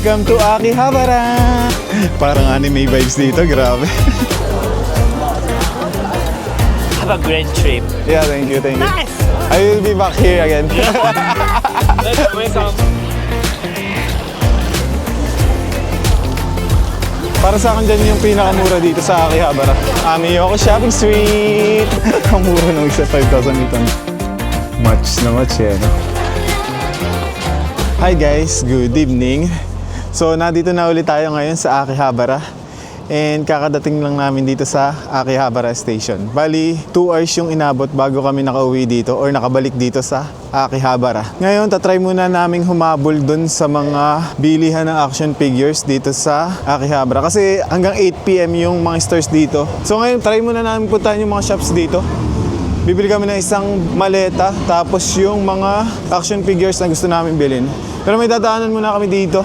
Welcome to Akihabara! Parang anime vibes dito, grabe. Have a great trip. Yeah, thank you. Nice! I will be back here again. Welcome. Para sa akin dyan yung pinakamura dito sa Akihabara. Amiyoko Shopping Street! Ang mura nung isa, 5,000 Much na much eh, no? Hi guys, good evening. So, nandito na ulit tayo ngayon sa Akihabara. And kakadating lang namin dito sa Akihabara Station. Bali, 2 hours yung inabot bago kami nakauwi dito or nakabalik dito sa Akihabara. Ngayon, tatry muna naming humabol dun sa mga bilihan ng action figures dito sa Akihabara. Kasi hanggang 8 PM yung mga stores dito. So ngayon, try muna namin puntahan yung mga shops dito. Bibili kami ng isang maleta, tapos yung mga action figures na gusto namin bilhin. Pero may dadaanan muna kami dito.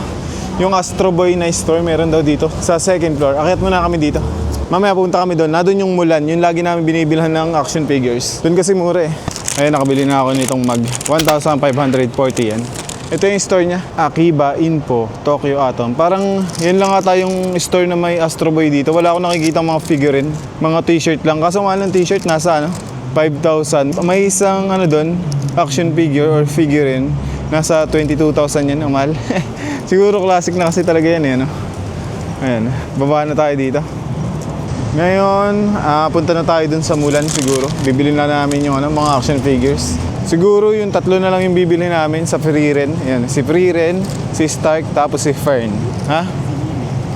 Yung Astro Boy na store, meron daw dito sa second floor. Akyat muna kami dito. Mamaya pupunta kami doon. Nandun yung Mulan, yung lagi namin binibilhan ng action figures. Doon kasi mura eh. Ayun, nakabili na ako nitong mag. 1,540 yan. Ito yung store niya. Akiba, Info, Tokyo Atom. Parang yan lang ata yung store na may Astro Boy dito. Wala akong nakikita mga figurine. Mga t-shirt lang. Kaso nga ng t-shirt nasa 5,000. May isang doon, action figure or figurine. Nasa 22,000 yan, ang mahal. Siguro classic na kasi talaga yan eh, no? Ayan, baba na tayo dito. Ngayon, punta na tayo dun sa Mulan siguro. Bibili na namin yung mga action figures. Siguro yung tatlo na lang yung bibili namin sa Frieren. Ayan, si Frieren, si Stark, tapos si Fern. Ha?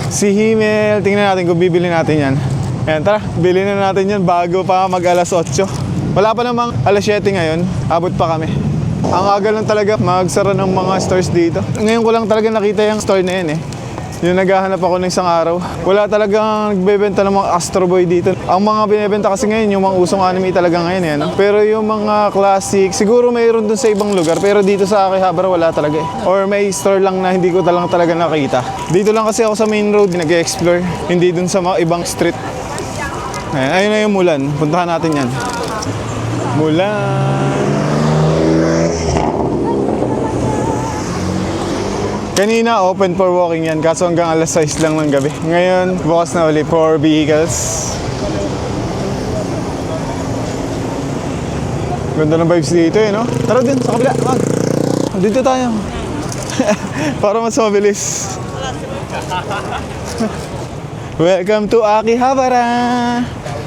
Si Himmel, tingnan natin kung bibili natin yan. Ayan, tara, bilhin na natin yan bago pa mag alas 8. Wala pa namang alas 7 ngayon, abot pa kami. Ang aga lang talaga magsara ng mga stores dito. Ngayon ko lang talaga nakita yung store na yan eh. Yung naghahanap ako ng isang araw. Wala talagang nagbebenta ng mga Astro Boy dito. Ang mga binibenta kasi ngayon, yung mga usong anime talaga ngayon eh. No? Pero yung mga classic, siguro mayroon dun sa ibang lugar. Pero dito sa Akihabara wala talaga eh. Or may store lang na hindi ko talaga nakita. Dito lang kasi ako sa main road, nag-explore. Hindi dun sa mga ibang street. Ayan, ayun na yung Mulan. Puntahan natin yan. Mulan! Kanina open for walking yan, kaso hanggang alas 6 lang ng gabi. Ngayon, bukas na ulit for vehicles. Ganda ng vibes dito eh, no? Tara din, sa kabila, mag. Dito tayo. Para mas mabilis. Welcome to Akihabara!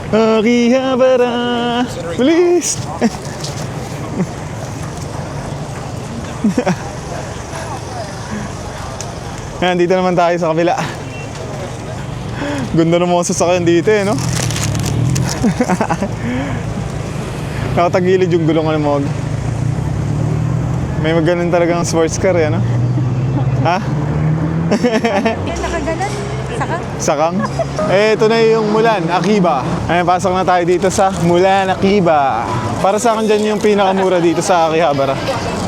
Akihabara! Bilis! Ayan, dito naman tayo sa kabila. Ganda ng mga sasakyan dito eh, no? Nakatagilid yung gulong mo. May maganon talagang sports car eh, no? Ha? Nakagalan? Sakang? Sakang? Eh, ito na yung Mulan, Akiba. Ayan, pasok na tayo dito sa Mulan, Akiba. Para sa akin dyan yung pinakamura dito sa Akihabara.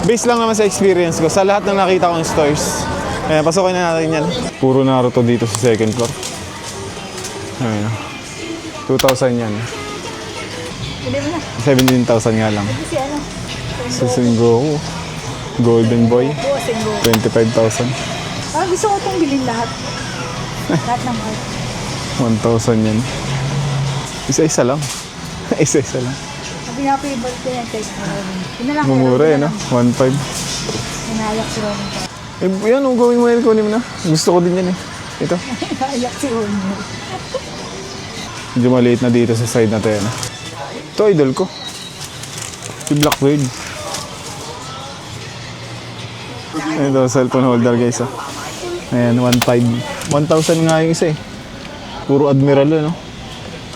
Based lang naman sa experience ko, sa lahat ng nakita kong stores. Ayan, pasokin na natin yan. Puro Naruto dito sa second floor. Ayan. 2,000 yan. Pili mo na. 17,000 nga lang. Si ano? Sa Sengoku. Golden Boy. Buwasin mo. 25,000. Gusto ko itong bilhin lahat. Lahat ng heart. 1,000 yan. Isa-isa lang. Isa-isa lang. Sabi nga favorite ko yan. Take mo rin. Yun na lang. Mumura eh, no? 1,500. Nanayak si Ronnie. Eh, yan, kung gawin mo yan, kunin mo na. Gusto ko din yan eh. Ito. Nanayak si Ronnie. Medyo maliit na dito sa side na to yan. Ito, idol ko. Si Blackbird. Ito, cellphone holder guys. Ayan, 1,500. 1,000 nga yung isa eh. Puro Admiral no?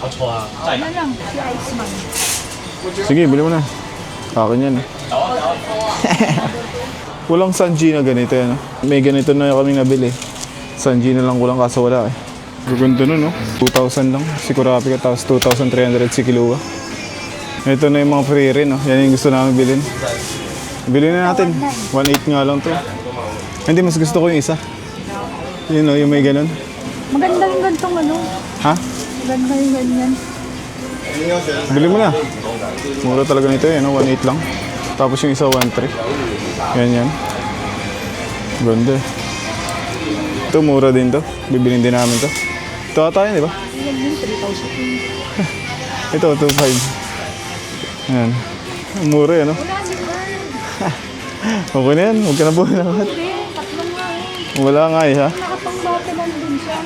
Ano lang? Si Iceman. Sige, bili mo na. Akin yan eh. Walang Sanji na ganito yan. May ganito na kami nabili. Sanji na lang kulang kaso wala eh. Gaganda nun no? 2,000 lang. Si Kurapika tapos 2,300 si Killua. Ito na yung mga Frieren no? Yan yung gusto namin bilhin. Bilhin na natin. 1,800 nga lang to. Hindi, mas gusto ko yung isa. Yun no, yung may ganun. Maganda yung gantong ano. Ha? Maganda yung ganyan. Bili mo na. Mura talaga nito eh, no? 1,800 lang. Tapos yung isa 1,300. Yan yan. Ganda eh. Ito, mura din to. Bibilin din namin to. Ito ata yun, di ba? Yan yung 3,000. Ito, 2,500. Ayan. Mura yan, no? Wala si Bird. Okay na yan. Huwag ka na buhay na lahat. Hindi, tatlo nga eh. Wala nga eh, ha? Nakapangbata lang din siya.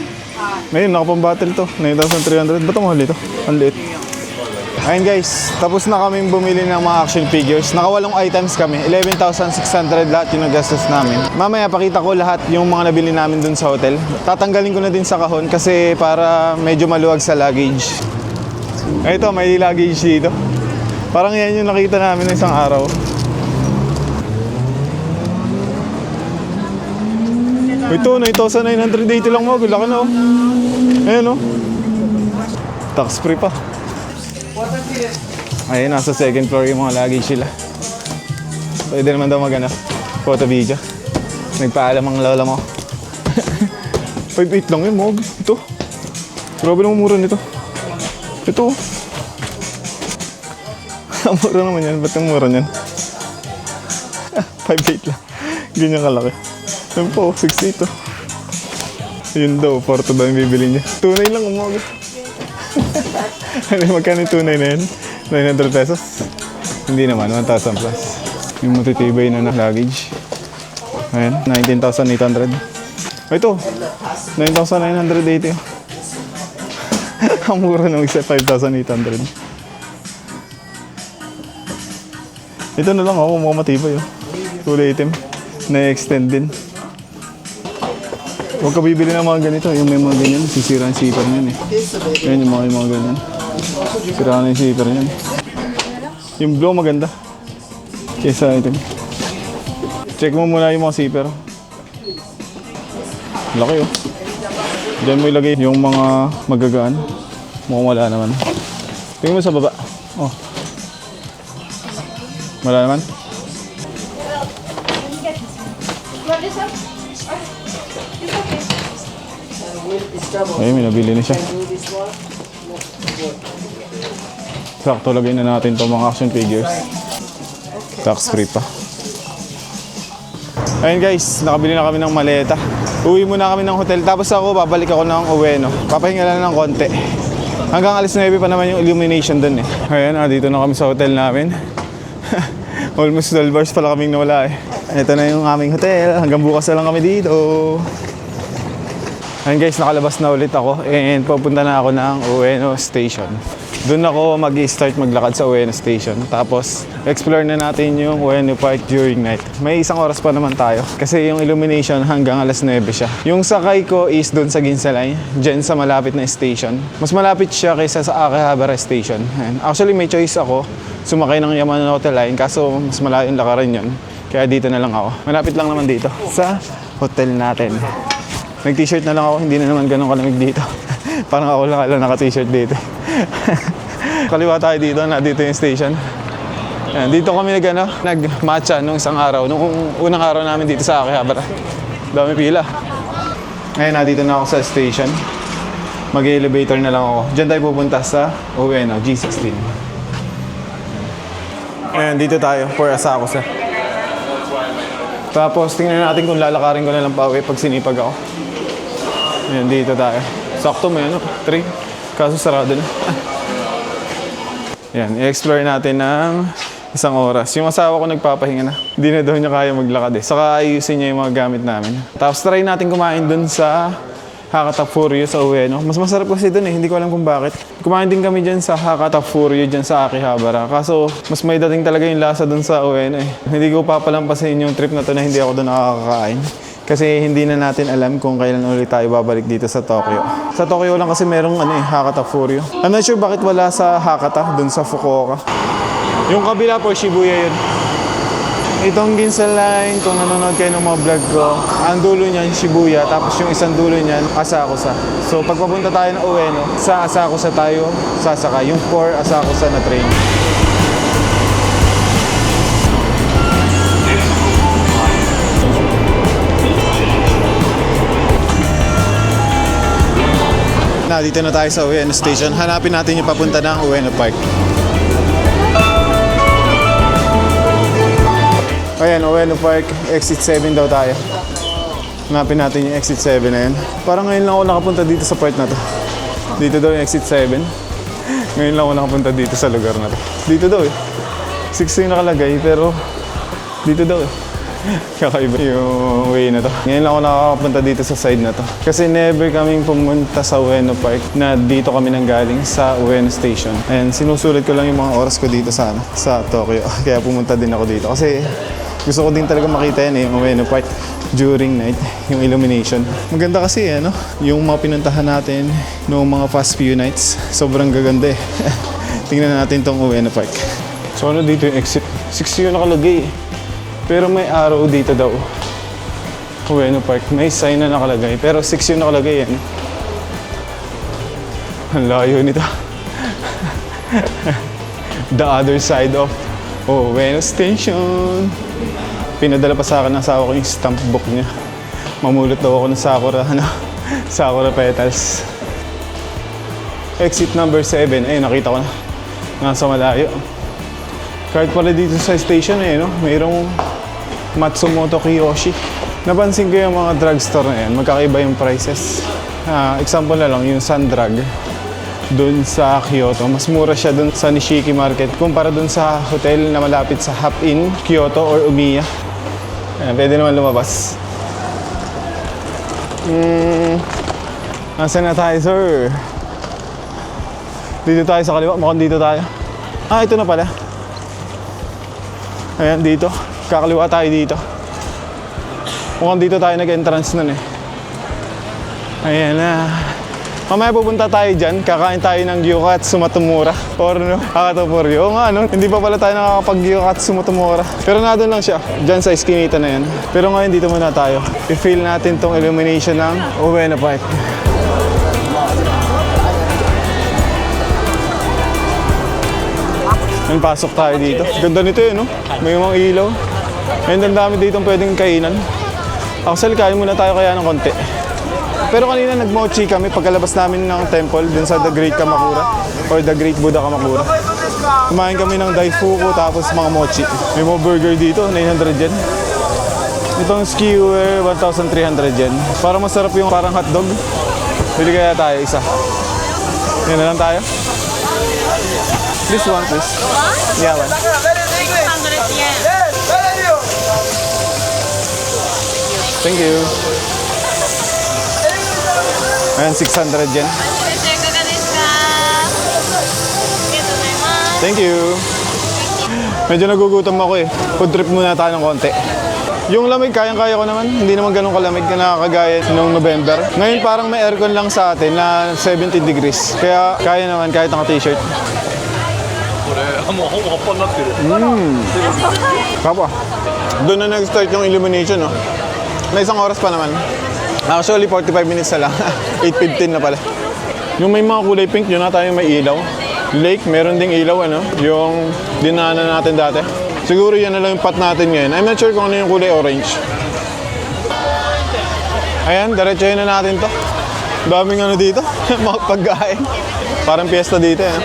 Ngayon, nakapang-battle to. 9,300. Ba't ang mahal ito? Ang liit. Ayun guys, tapos na kaming bumili ng mga action figures. Nakawalong items kami. 11,600 lahat yung nagastos namin. Mamaya pakita ko lahat yung mga nabili namin dun sa hotel. Tatanggalin ko na din sa kahon kasi para medyo maluwag sa luggage. Ito, may luggage dito. Parang yan yung nakita namin ng isang araw. Ito, 9,980 lang mo. Laki na, oh. Ayan, oh. Tax free pa. Ayun, nasa second floor yung mga luggage sila. Pwede naman daw magana photo video. Nagpaalam ang lola mo. 5,800 lang yun, Mog. Ito. Grabe naman mura nito. Ito. Ang mura naman yan. Ba't ang mura niyan? 5,800 lang. Ganyan kalaki. Yan po, 6,800 to. Yun daw, 4 daw yung bibili niya. Tunay lang, Mog. Ano, magkano yung tunay na yun? 900 pesos? Hindi naman, 1,000 plus. Yung matitibay na luggage. Ayan, 19,800. Ito, 9,980. Ang mura nung isa, 5,800. Ito na lang ako, mukhang matibay. Oh. Kulay itim. Na-extend din. Huwag ka bibili ng mga ganito. Yung may mga ganyan, sisira ang zipper niyan eh. Ayan yung mga ganyan. Sira na yung zipper niyan. Yung blue maganda. Kesa item. Check mo muna yung mga zipper. Laki oh. Diyan mo ilagay yung mga magagaan. Mukhang wala naman. Tingnan mo sa baba. Oh. Wala naman. Ayun, may nabili na siya. Sakto, lagay na natin itong mga action figures. Tax free pa. Ayun guys, nakabili na kami ng maleta. Uwi muna kami ng hotel. Tapos ako, babalik ako ng Ueno. Papahinga lang ng konti. Hanggang alas 9 pa naman yung illumination dun eh. Ayun, dito na kami sa hotel namin. Almost 12 hours pala kaming nawala eh. Ito na yung aming hotel. Hanggang bukas na lang kami dito. Ayun guys, nakalabas na ulit ako and pupunta na ako ng Ueno Station. Doon ako mag-start maglakad sa Ueno Station. Tapos, explore na natin yung Ueno Park during night. May 1 oras pa naman tayo kasi yung illumination hanggang alas 9 siya. Yung sakay ko is doon sa Ginsalay, dyan sa malapit na station. Mas malapit siya kaysa sa Akihabara Station. And actually, may choice ako sumakay ng Yamanote Line kaso mas malayo yung lakaran yun. Kaya dito na lang ako. Malapit lang naman dito sa hotel natin. Nag-t-shirt na lang ako, hindi na naman ganun kalamig dito. Parang ako lang naka-t-shirt dito. Kaliwa tayo dito, dito yung station. Yan, dito kami nag-matcha nung isang araw, nung unang araw namin dito sa Akihabara. Dami pila. Ngayon, dito na ako sa station. Mag-elevator na lang ako. Diyan tayo pupunta sa Ueno, G16. Ayan, dito tayo for Asakusa. Tapos, tingnan natin kung lalakarin ko na lang pa uwi pag sinipag ako. Ayan, dito tayo. Sakto may 3. Kaso sarado na. Ayan, i-explore natin ng 1 oras. Yung asawa ko nagpapahinga na. Hindi na daw niya kaya maglakad eh. Saka ayusin niya yung mga gamit namin. Tapos try natin kumain dun sa Hakata Furio sa Ueno. Mas masarap kasi dun eh. Hindi ko alam kung bakit. Kumain din kami dyan sa Hakata Furio dyan sa Akihabara. Kaso mas may dating talaga yung lasa dun sa Ueno eh. Hindi ko papalampasin yung trip na to na hindi ako dun nakakakain. Kasi hindi na natin alam kung kailan ulit tayo babalik dito sa Tokyo. Sa Tokyo lang kasi merong Hakata Furio. I'm not sure bakit wala sa Hakata, dun sa Fukuoka. Yung kabila po, Shibuya yun. Itong Ginza Line, kung nanonood kayo ng mga vlog ko, ang dulo niyan, Shibuya, tapos yung isang dulo niyan, Asakusa. So pag papunta tayo ng Ueno, sa Asakusa tayo sasakay, yung 4 Asakusa na train. Dito na tayo sa Ueno Station. Hanapin natin yung papunta ng Ueno Park. Ayan, Ueno Park. Exit 7 daw tayo. Hanapin natin yung exit 7 na yun. Parang ngayon lang ako nakapunta dito sa part na to. Dito daw yung exit 7. Ngayon lang ako nakapunta dito sa lugar na to. Dito daw eh. 6 yung nakalagay pero dito daw eh. Kakaiba yung way na to. Ngayon lang ako nakakapunta dito sa side na to. Kasi never kaming pumunta sa Ueno Park na dito kami nanggaling sa Ueno Station. And sinusulit ko lang yung mga oras ko dito sa Tokyo. Kaya pumunta din ako dito. Kasi gusto ko din talaga makita yan eh, yung Ueno Park during night, yung illumination. Maganda kasi ano, yung mga pinuntahan natin noong mga past few nights. Sobrang gaganda eh. Tingnan natin tong Ueno Park. So ano dito yung exit? 6 yung nakalagay eh. Pero may arrow dito daw. Ueno Park. May sign na nakalagay. Pero 6 yung nakalagay yan. Ang layo nito. The other side of Ueno Station. Pinadala pa sa akin ng asawa ko yung stamp book niya. Mamulot daw ako ng sakura, sakura petals. Exit number 7. Ayun, nakita ko na. Nasa malayo. Kahit pala dito sa station eh, no? Mayroong Matsumoto Kiyoshi. Napansin ko yung mga drugstore na yan, magkakaiba yung prices. Example na lang, yung Sun Drug dun sa Kyoto. Mas mura siya dun sa Nishiki Market kumpara dun sa hotel na malapit sa Hop Inn, Kyoto or Umiya. Ayan, pwede naman lumabas. Nasaan na tayo, sir? Dito tayo sa kaliwa, mukhang dito tayo. Ito na pala. Ayan, dito. Kakaliwa tayo dito. Mukhang dito tayo nag-entrance nun eh. Ayan na. Mamaya pupunta tayo dyan. Kakain tayo ng Gyukatsu Matomura. Or no, Hakatopuryo. Oo nga no, hindi pa pala tayo nakakapag-Gyukatsu Matomura. Pero nandun lang siya. Dyan sa iskinita na yan. Pero ngayon dito muna tayo. I-feel natin tong illumination ng Ueno Park. Ayun, pasok tayo dito. Ganda nito eh, no? May mga ilaw. Ayun, ang dami dito pwedeng kainan. Actually, kain muna tayo kaya ng konti. Pero kanina nag-mochi kami pagkalabas namin ng temple dun sa The Great Kamakura or The Great Buddha Kamakura. Kumain kami ng daifuku tapos mga mochi. May mga burger dito, 900 yen. Itong skewer, 1,300 yen. Parang masarap yung parang hotdog. Bili kaya tayo isa. Yan na lang tayo. This one, please. Yeah, one. 100 yen. Thank you. Ayan, 600 yen. Thank you. Medyo nagugutom ako eh. Food trip muna tayo ng konti. Yung lamig, kayang-kaya ko naman. Hindi naman ganun kalamig na nakakagaya noong November. Ngayon parang may aircon lang sa atin na 70 degrees. Kaya kaya naman kahit naka-t-shirt. Papa, doon na nag-start yung illumination, no? Na isang oras pa naman. Actually, 45 minutes na lang. 8:15 na pala. Yung may mga kulay pink, yun na tayo may ilaw. Lake, meron ding ilaw, ano? Yung dinaanan natin dati. Siguro yan na lang yung path natin ngayon. I'm not sure kung ano yung kulay orange. Ayan, diretsuhin na natin to. Daming ano dito, mga pagkain. Parang piyesta dito, eh.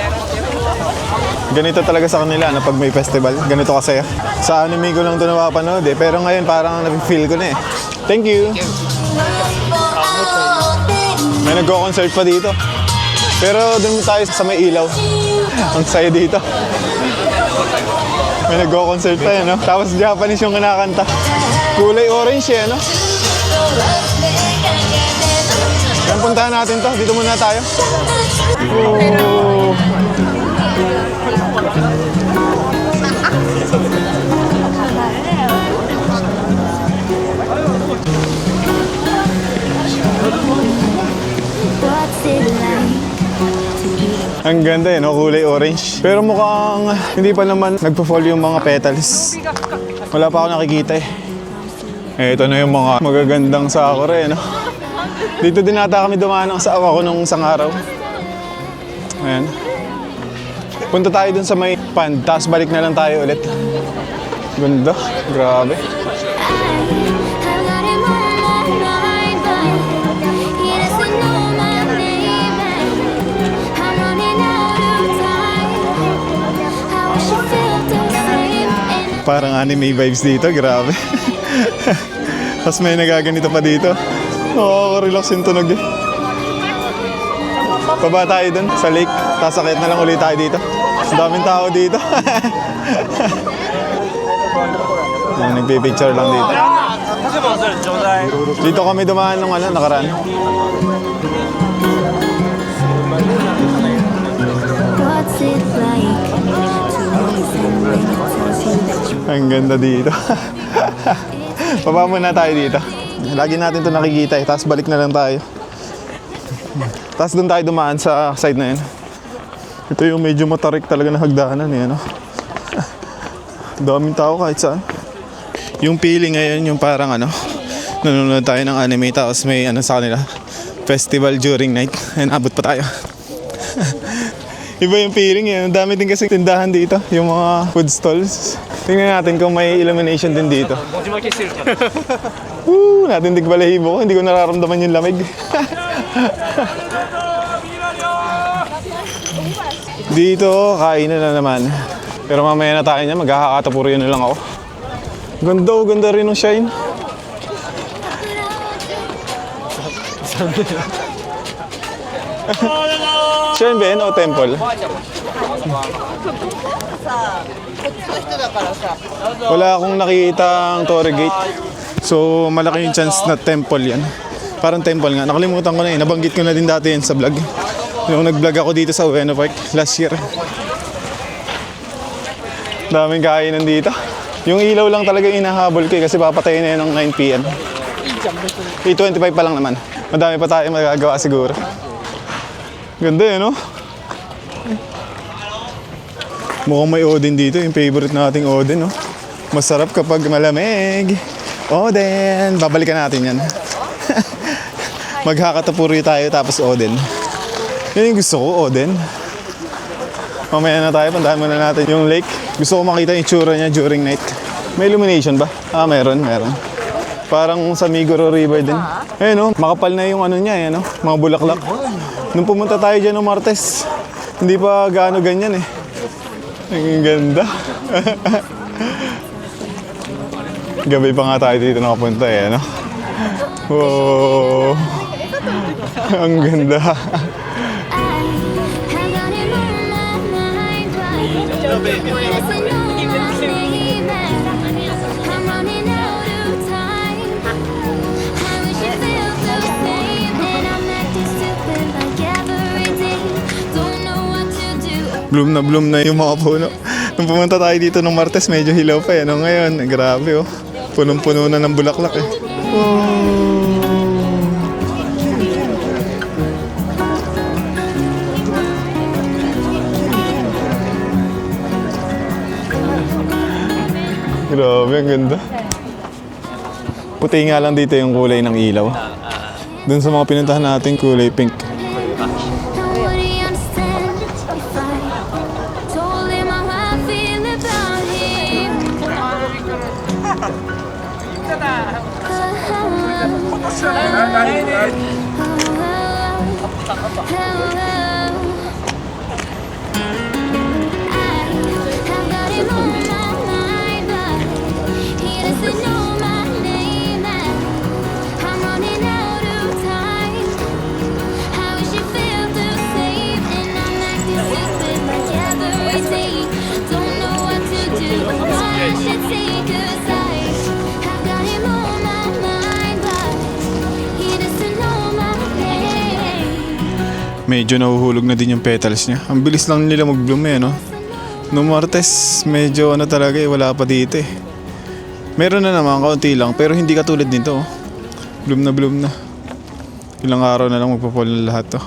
Ganito talaga sa kanila na pag may festival. Ganito kasi. Sa anime ko lang ito napapanood eh. Pero ngayon parang napifeel ko na eh. Thank you. May nagko-concert pa dito. Pero dun tayo sa may ilaw. Ang saya dito. May nagko-concert pa yan, no? Tapos Japanese yung kinakanta. Kulay orange eh, no? Yan, puntahan natin to. Dito muna tayo. Oh. Ang ganda no? Kulay orange. Pero mukhang hindi pa naman nagpo-fall yung mga petals. Wala pa ako nakikita eh. Ito na yung mga magagandang sakura eh, no? Dito din ata kami dumaan ng asawa ko nung isang araw. Ayan. Punta tayo dun sa may pond, tapos balik na lang tayo ulit. Ganda, grabe. Parang anime vibes dito, grabe. Tapos may nagaganito pa dito. Nakaka-relax yung tunog eh. Baba tayo dun sa lake. Tapos sakit na lang ulit tayo dito. Ang daming tao dito. Yan, nagpipicture lang dito. Dito kami dumaan nung nakaraan. What's it like to listen when it tells you that you Ang ganda dito. Baba muna tayo dito. Lagi natin ito nakikita eh. Tapos balik na lang tayo. Tapos doon tayo dumaan sa side na yun. Ito yung medyo matarik talaga na hagdanan eh. Ano? Daming tao kahit saan. Yung feeling ngayon yung parang nanonood tayo ng anime tapos may sa kanila festival during night. Ayun, abot pa tayo. Iba yung feeling eh. Ang dami din kasi tindahan dito. Yung mga food stalls. Tingnan natin kung may illumination din dito. Natindig balahibo ko. Hindi ko nararamdaman yung lamig. Dito, kainan na naman. Pero mamaya na tayo niya. Maghahakatapuriyan na lang ako. Ganda rin ng shine. Shine ba yun o temple? Wala akong nakikita ang Torre Gate. So malaki yung chance na temple yan. Parang temple nga. Nakalimutan ko na eh. Nabanggit ko na din dati yan sa vlog. Yung nag-vlog ako dito sa Ueno Park last year. Daming kainan dito. Yung ilaw lang talaga yung inahabol ko eh, kasi papatayin na yan ng 9 PM. 8:25 pa lang naman. Madami pa tayo magagawa siguro. Ganda eh, no? Mukhang may Odin dito. Yung favorite nating Odin, no? Masarap kapag malamig. Odin! Babalikan natin yan. Maghakatapuri tayo tapos Odin. Yan yung gusto ko, Odin. Mamaya na tayo, pandahan muna natin yung lake. Gusto ko makita yung tsura niya during night. May illumination ba? Meron. Parang sa Migoro River din. No? Makapal na yung niya, no? Mga bulaklak. Nung pumunta tayo dyan ng Martes, hindi pa gaano ganyan eh. Ang ganda. Gabi pa nga tayo dito nakapunta eh, no? Wow! Ang ganda. Bloom na yung mga puno. Nung pumunta tayo dito nung Martes, medyo hilaw pa eh. Ngayon, grabe oh. Punong-puno na ng bulaklak eh. Grabe, ang ganda. Puti nga lang dito yung kulay ng ilaw. Dun sa mga pinuntahan natin, kulay pink. Medyo nahuhulog na din yung petals niya. Ang bilis lang nila mag-bloom eh, no? Noong Martes, medyo talaga eh, wala pa dito eh. Meron na naman, kaunti lang, pero hindi katulad nito. Oh. Bloom na. Ilang araw na lang magpapol na lahat to.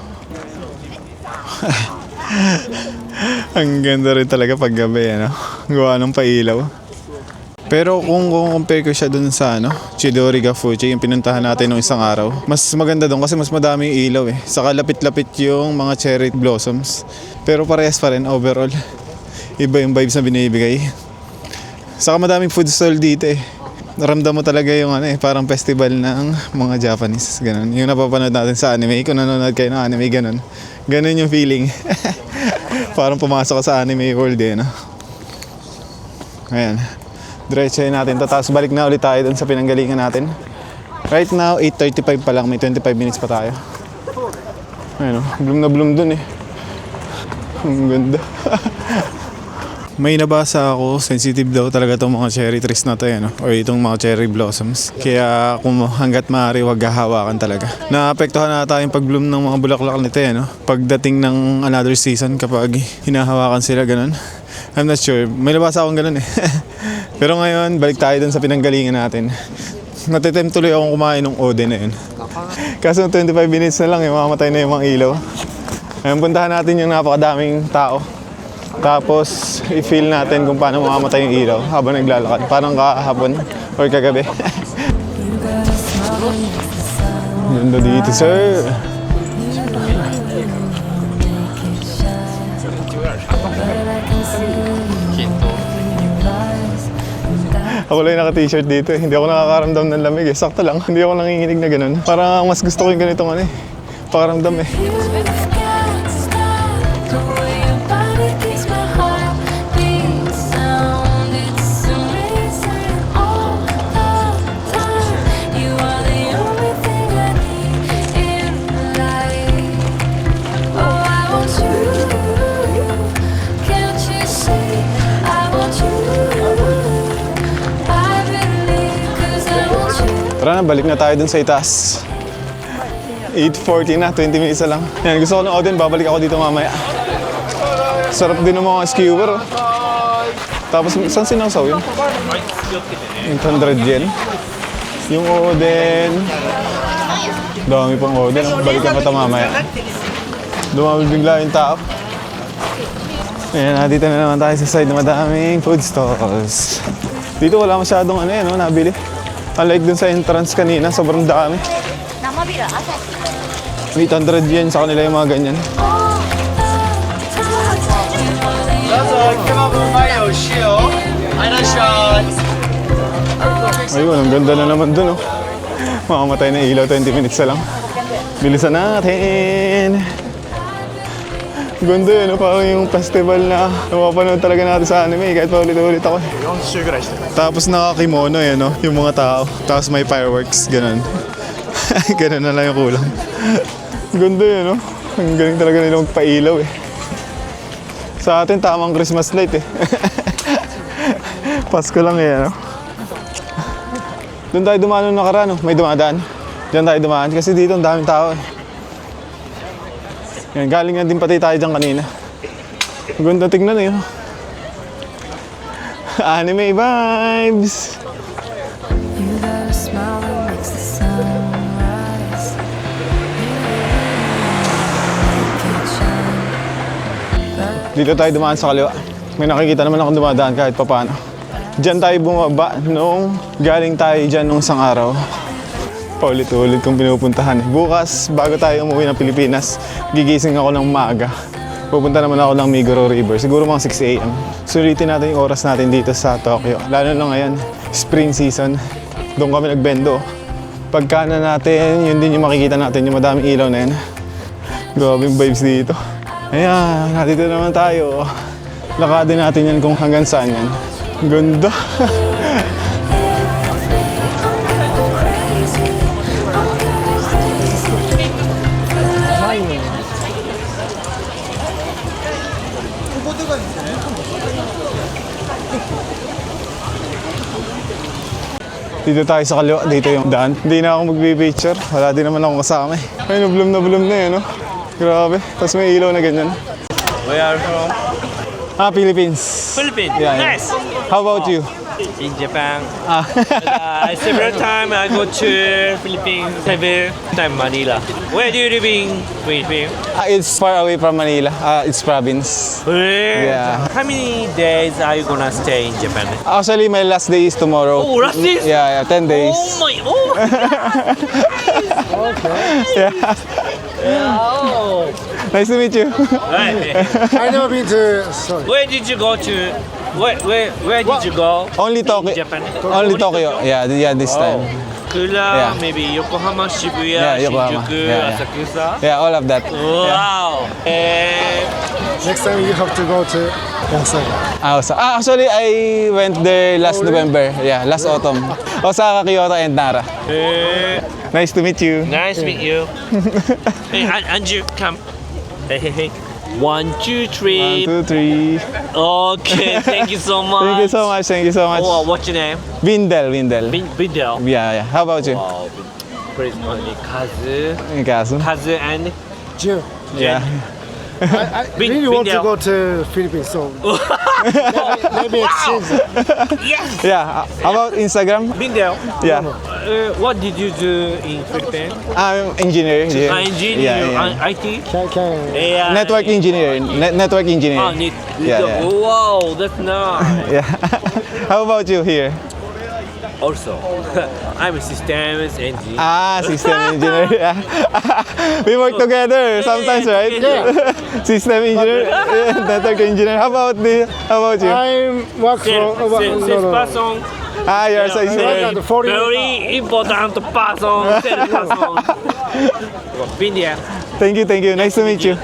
Ang ganda rin talaga pag gabi, no? Gawa ng pailaw. Pero kung compare ko siya dun sa Chidori Gafuchi, yung pinuntahan natin nung isang araw, mas maganda dun kasi mas madami yung ilaw eh. Saka lapit-lapit yung mga cherry blossoms. Pero parehas pa rin overall. Iba yung vibes na binibigay. Saka madaming food stall dito eh. Naramdam mo talaga yung parang festival ng mga Japanese. Ganun. Yung napapanood natin sa anime. Kung nanonood kayo ng anime, ganun. Ganun yung feeling. Parang pumasok ka sa anime world eh, no? Ayan. Diretsahin natin to. Tapos balik na ulit tayo dun sa pinanggalingan natin. Right now, 8:35 pa lang. May 25 minutes pa tayo. Ayun o, bloom na bloom dun eh. Ang ganda. May nabasa ako, sensitive daw talaga itong mga cherry trees na to yan, or itong mga cherry blossoms. Kaya kung hanggat maaari, wag hahawakan talaga. Naapektuhan na tayo yung pag-bloom ng mga bulaklak nito yan, pagdating ng another season kapag hinahawakan sila ganun. I'm not sure, may nabasa akong ganun eh. Pero ngayon, balik tayo dun sa pinanggalingan natin. Natitempt tuloy akong kumain ng ode na yun. Kaso 25 minutes na lang, mamamatay na yung mga ilaw. Ngayon, puntahan natin yung napakadaming tao. Tapos, i-feel natin kung paano mamamatay yung ilaw habang naglalakad. Parang kahapon or kagabi. Ganda dito, sir. Ako lang yung naka-t-shirt dito eh. Hindi ako nakakaramdam ng lamig eh. Sakto lang. Hindi ako nanginginig na ganun. Parang mas gusto ko yung ganitong ano eh. Pakaramdam eh. Tara na, balik na tayo dun sa itaas. 8:40 na, 20 minutes na lang. Yan, gusto ko ng Odin, babalik ako dito mamaya. Sarap din ng mga skewer. Tapos, saan sinawsaw yun? 800 yen. Yung Odin. Dami pang Odin. Balikan pa ito mamaya. Dumami bigla yung tao. Ayan, dito na naman tayo sa side na madaming food stalls. Dito wala masyadong ano yan, nabili. Unlike dun sa entrance kanina, sobrang dami. 800 yen sa kanila yung mga ganyan. Ayun, ang ganda na naman dun, mamamatay na ilaw, 20 minutes na lang. Bilisan natin. Ganda yun, parang yung festival na napapanood talaga natin sa anime kahit pa ulit-ulit ako. Tapos nakakimono yun, yung mga tao. Tapos may fireworks, ganun. Ganun na lang yung kulang. Ganda yun, ang galing talaga nila magpailaw eh. Sa atin, tamang Christmas light eh. Pasko lang eh, Doon tayo dumaan nung nakaraan, may dumadaan. Diyan tayo dumaan kasi dito ang daming tao eh. Yan, galing nga din pati tayo dyan kanina. Ganda tignan eh. Anime vibes! You got a smile that makes the sun rise. Dito tayo dumaan sa kaliwa. May nakikita naman akong dumadaan kahit papano. Diyan tayo bumaba nung galing tayo dyan nung isang araw. Paulit-ulit kong pinupuntahan. Bukas, bago tayo umuwi ng Pilipinas, gigising ako ng maaga. Pupunta naman ako ng Migoro River, siguro mga 6 AM. Sulitin natin yung oras natin dito sa Tokyo. Lalo na ngayon, spring season. Doon kami nagbendo. Pagkana natin, yun din yung makikita natin, yung madaming ilaw na yan. Grabe yung vibes dito. Ayan, nandito naman tayo. Lakadin natin yan kung hanggang saan yan. Ganda. Dito tayo sa kaliwa, dito yung daan. Hindi na ako magpipicture, wala din naman ako kasama eh. Ay, na-bloom na yun, Grabe, tapos may ilaw na ganyan. Where are you from? Philippines. Philippines. Yeah, yeah. Nice. How about you? In Japan. Several times I go to Philippines, several time Manila. Where do you live in Philippines? It's far away from Manila. It's province. Yeah. How many days are you gonna stay in Japan? Actually, my last day is tomorrow. Oh, last day? Yeah, 10 days. Oh my! Oh. Yeah. Oh. Nice to meet you. Right. I never been to. Sorry. Where did you go to? Where did you go? Only In Tokyo. Japan. Only Tokyo. Yeah, this time. Sakura, Yeah. maybe Yokohama, Shibuya, Yeah, Yokohama. Shinjuku, Yeah, yeah. Asakusa. Yeah, all of that. Yeah. Wow. And Next time you have to go to Osaka. Actually, I went there last November. Yeah, last autumn. Osaka, Kyoto, and Nara. Nice to meet you. nice to meet you. Hey, Andrew, come. Hey. 1, 2, 3. 1, 2, 3. Okay, thank you so much. Thank you so much. Thank you so much. Oh, what's your name? Windel. Bindel. Yeah. How about you? Wow. Please call me Kazu. Kazu. Kazu and June. Yeah. I Bin- really want to Bindel. go to Philippines, so maybe exchange. yes. Yeah. How about Instagram? Bindel. Yeah. What did you do in Philippines? I'm engineer. Yeah. Engineer, Yeah. IT. Can Yeah. Network engineer. Network engineer. Oh, need. Yeah. Wow, that's nice. Yeah. How about you here? Also, I'm a systems engineer. System engineer. Yeah. We work together sometimes, right? Yeah. System engineer, network engineer. How about you? I work for Sales person. You're a I engineer. work at 40 Very important person. Sales person. India. Thank you. Nice to meet you.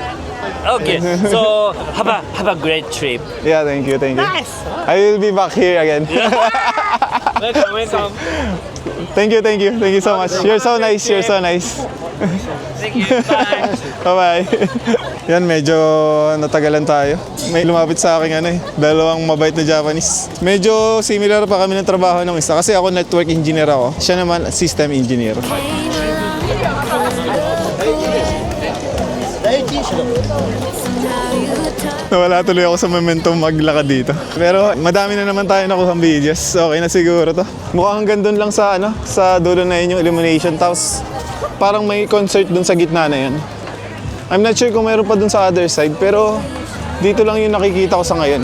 Okay, so have a great trip. Yeah, thank you. Nice. I will be back here again. Welcome. Thank you so much. You're so nice. Thank you. Bye. Bye-bye. Yan, medyo natagalan tayo. May lumapit sa akin dalawang mabait na Japanese. Medyo similar pa kami ng trabaho ng isa. Kasi ako network engineer ako. Siya naman system engineer. Nawala tuloy ako sa momentum maglakad dito. Pero madami na naman tayo nakuhang videos. Okay na siguro to. Mukhang hanggang doon lang sa sa dulo na yun yung illumination. Tapos parang may concert doon sa gitna na yun. I'm not sure kung meron pa doon sa other side, pero dito lang yung nakikita ko sa ngayon.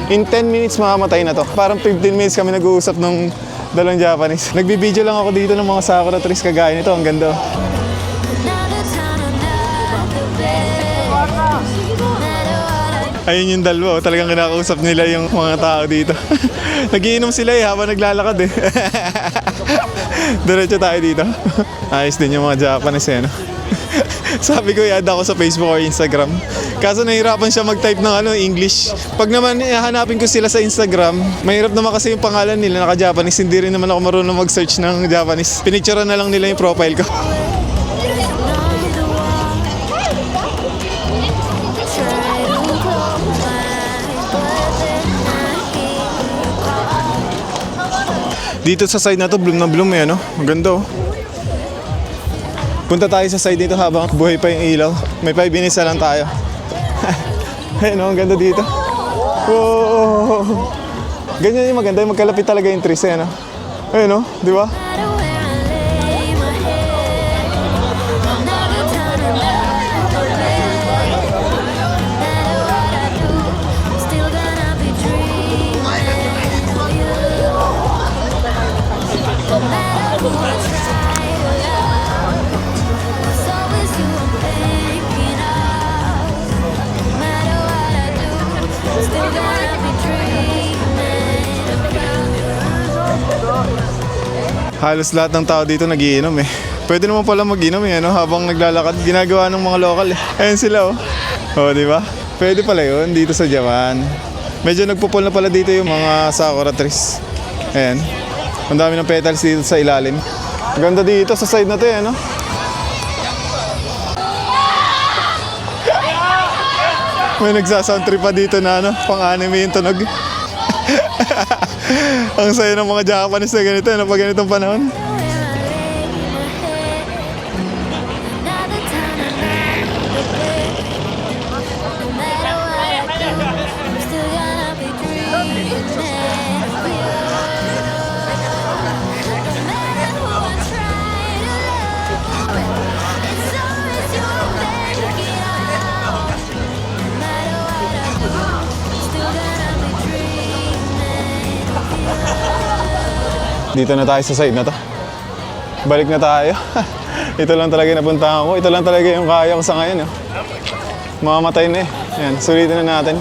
In 10 minutes mamamatay na to. Parang 15 minutes kami nag-uusap ng dalawang Japanese. Nagbibideo lang ako dito ng mga sakura trees kagaya nito. Ang ganda. Ayun yung dalawa, talagang kinakausap nila yung mga tao dito. Nagiinom sila habang naglalakad Diretso tayo dito. Ayos din yung mga Japanese Sabi ko i-add ako sa Facebook or Instagram. Kaso nahirapan siya mag-type ng English. Pag naman hanapin ko sila sa Instagram, mahirap naman kasi yung pangalan nila naka-Japanese. Hindi rin naman ako marunong mag-search ng Japanese. Pinicturean na lang nila yung profile ko. Dito sa side na to, bloom na bloom Ang ganda Punta tayo sa side dito habang buhay pa yung ilaw. May 5 minutes na lang tayo. Ayun ang ganda dito. Wow! Ganyan yung maganda, yung magkalapit talaga yung trees Ayun di ba? Halos lahat ng tao dito nagiinom Pwede naman pala mag-inom habang naglalakad. Ginagawa ng mga local Ayun sila di ba? Pwede pala yun dito sa Japan. Medyo nagpupul na pala dito yung mga sakura trees. Ayan. Ang dami ng petals dito sa ilalim. Ang ganda dito sa side na to May nagsasound trip pa dito na pang-anime yung tunog. Ang saya ng mga Japanese na ganito pag ganitong panahon. Dito na tayo sa side na to. Balik na tayo. Ito lang talaga yung napuntahan ko. Ito lang talaga yung kaya ko sa ngayon. Mamamatay na Yan, sulitin na natin.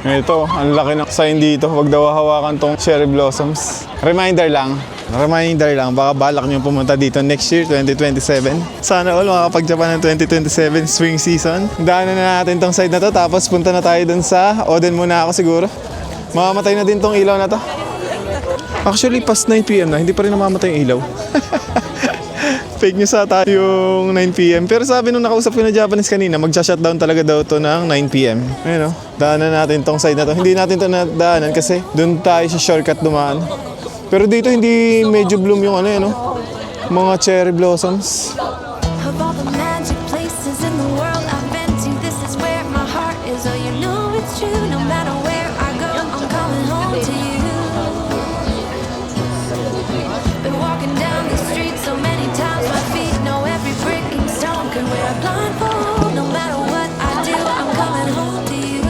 Ito, ang laki ng sign dito. Huwag daw hawakan tong cherry blossoms. Reminder lang, baka balak nyo pumunta dito next year, 2027. Sana all makakapag-Japan ng 2027 swing season. Daanan na natin tong side na to, tapos punta na tayo dun sa Oden muna ako siguro. Mamamatay na din tong ilaw na to. Actually, past 9 PM na, hindi pa rin namamatay yung ilaw. Fake news ata yung 9 PM. Pero sabi nung nakausap ko na Japanese kanina, magsha-shutdown talaga daw to ng 9 PM. Ayun o, daanan natin tong side na to. Hindi natin to nadaanan kasi dun tayo sa shortcut dumaan. Pero dito hindi medyo bloom yung ano yun, no? Mga cherry blossoms. Of all the magic places in the world I've been to, this is where my heart is. Oh, you know it's true. No matter where I go, I'm coming home to you. Been walking down the street so many times, my feet know every brick and stone. Can wear a blindfold. No matter what I do, I'm coming home to you.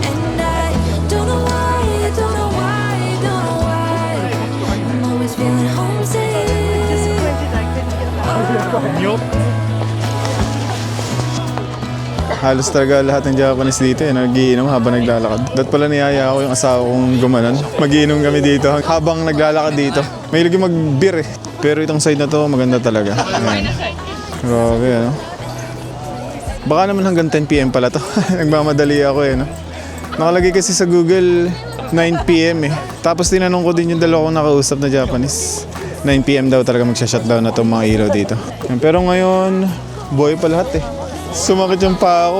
And I don't know why, don't know why, don't know why. I'm always feeling homesick. Halos talaga lahat ng Japanese dito nagiinom habang naglalakad. Dapat pala niyaya ako yung asawa kong gumanon. Magiinom kami dito habang naglalakad dito. May lagi mag-beer eh. Pero itong side na to maganda talaga. Ayan. Grabe ano. Baka naman hanggang 10 PM pala to. Nagmamadali ako eh no. Nakalagay kasi sa Google 9 PM eh. Tapos tinanong ko din yung dalawa kong nakausap na Japanese. 9 PM daw talaga magsha-shutdown na itong mga ilaw dito. Pero ngayon, buhay pa lahat eh. Sumakit yung paa ko,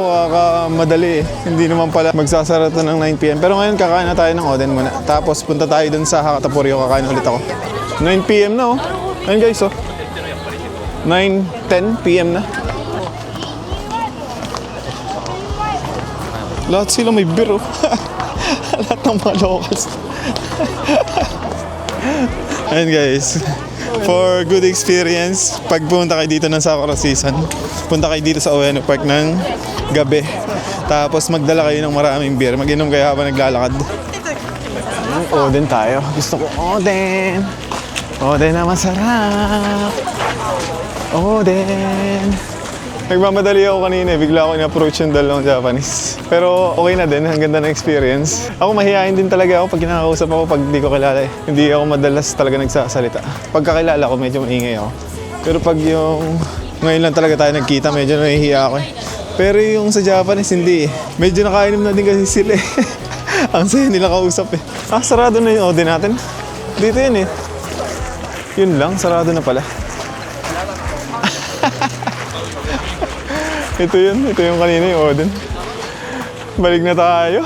madali eh. Hindi naman pala magsasara to ng 9 PM. Pero ngayon kakain na tayo ng Oden muna. Tapos punta tayo dun sa Hakatapurio, kakain ulit ako. 9 PM na oh. Ayun guys oh. 9-10 PM na. Lahat sila may beer oh. Lahat ng mga locals. Ayun guys, for good experience, pag pumunta kayo dito ng Sakura season, punta kayo dito sa Ueno Park ng gabi. Tapos magdala kayo ng maraming beer, mag-inom kayo habang naglalakad. Oden tayo. Gusto ko Oden. Oden na masarap. Oden. Nagmamadali ako kanina, bigla ako in-approach yung dalawang Japanese. Pero okay na din, ang ganda ng experience. Ako mahihain din talaga ako pag kinakausap ako pag hindi ko kilala eh. Hindi ako madalas talaga nagsasalita. Pagkakilala ko, medyo maingay ako. Pero pag yung ngayon lang talaga tayo nagkita, medyo nahihiya ako eh. Pero yung sa Japanese, hindi eh. Medyo nakainom na din kasi sila eh. Ang saya nila kausap eh. Sarado na yung Oden natin. Dito yun eh. Yun lang, sarado na pala. Ito yung kanina yung Oden. Balik na tayo.